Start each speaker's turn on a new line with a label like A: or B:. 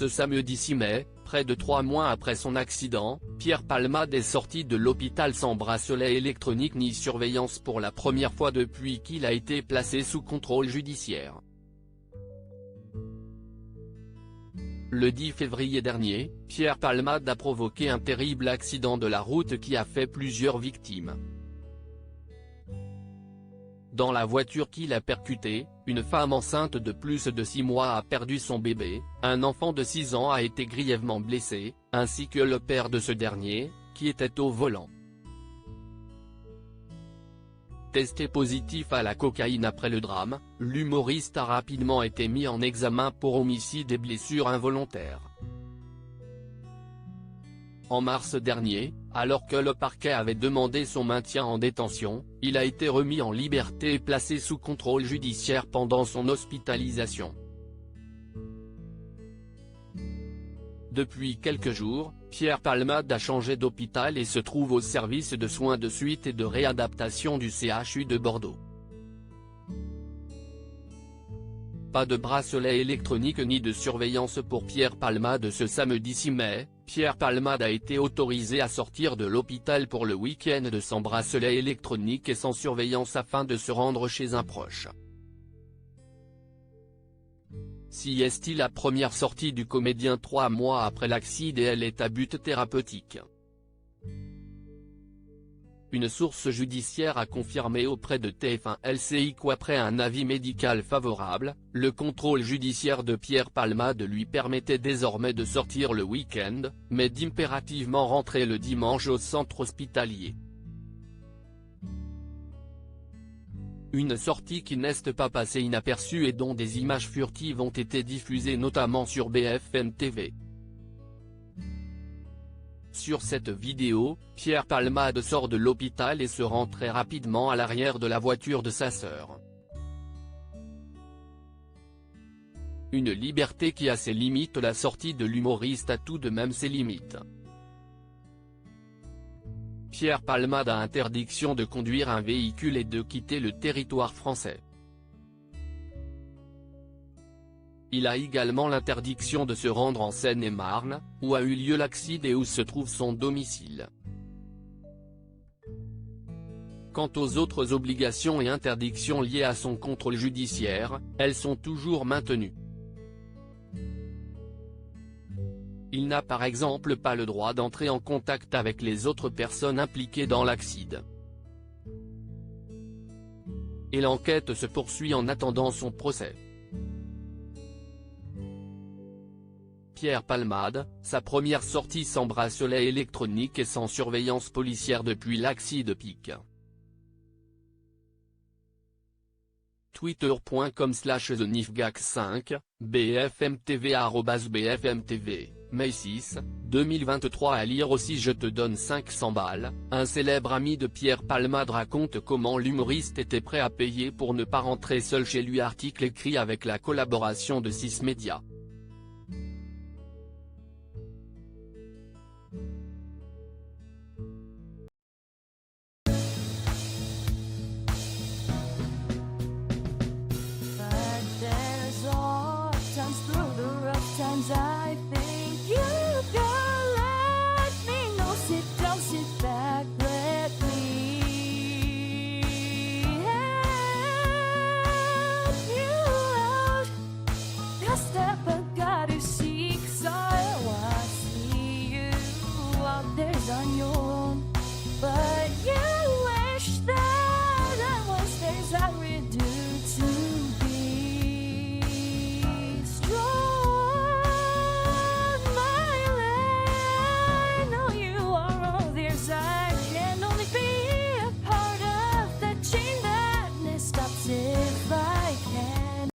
A: Ce samedi 6 mai, près de 3 mois après son accident, Pierre Palmade est sorti de l'hôpital sans bracelet électronique ni surveillance pour la première fois depuis qu'il a été placé sous contrôle judiciaire. Le 10 février dernier, Pierre Palmade a provoqué un terrible accident de la route qui a fait plusieurs victimes. Dans la voiture qu'il a percutée, une femme enceinte de plus de 6 mois a perdu son bébé, un enfant de 6 ans a été grièvement blessé, ainsi que le père de ce dernier, qui était au volant. Testé positif à la cocaïne après le drame, l'humoriste a rapidement été mis en examen pour homicide et blessures involontaires. En mars dernier, alors que le parquet avait demandé son maintien en détention, il a été remis en liberté et placé sous contrôle judiciaire pendant son hospitalisation. Depuis quelques jours, Pierre Palmade a changé d'hôpital et se trouve au service de soins de suite et de réadaptation du CHU de Bordeaux. Pas de bracelet électronique ni de surveillance pour Pierre Palmade ce samedi 6 mai, Pierre Palmade a été autorisé à sortir de l'hôpital pour le week-end sans bracelet électronique et sans surveillance afin de se rendre chez un proche. Si est-il la première sortie du comédien 3 mois après l'accident et elle est à but thérapeutique. Une source judiciaire a confirmé auprès de TF1 LCI qu'après un avis médical favorable, le contrôle judiciaire de Pierre Palmade lui permettait désormais de sortir le week-end, mais d'impérativement rentrer le dimanche au centre hospitalier. Une sortie qui n'est pas passée inaperçue et dont des images furtives ont été diffusées notamment sur BFM TV. Sur cette vidéo, Pierre Palmade sort de l'hôpital et se rend très rapidement à l'arrière de la voiture de sa sœur. Une liberté qui a ses limites. La sortie de l'humoriste a tout de même ses limites. Pierre Palmade a interdiction de conduire un véhicule et de quitter le territoire français. Il a également l'interdiction de se rendre en Seine-et-Marne, où a eu lieu l'accident et où se trouve son domicile. Quant aux autres obligations et interdictions liées à son contrôle judiciaire, elles sont toujours maintenues. Il n'a par exemple pas le droit d'entrer en contact avec les autres personnes impliquées dans l'accident. Et l'enquête se poursuit en attendant son procès. Pierre Palmade, sa première sortie sans bracelet électronique et sans surveillance policière depuis l'accident pique. Twitter.com/TheNifGax5, BFMTV @BFMTV, Mai 6, 2023. À lire aussi. Je te donne 500 balles, un célèbre ami de Pierre Palmade raconte comment l'humoriste était prêt à payer pour ne pas rentrer seul chez lui. Article écrit avec la collaboration de 6 médias.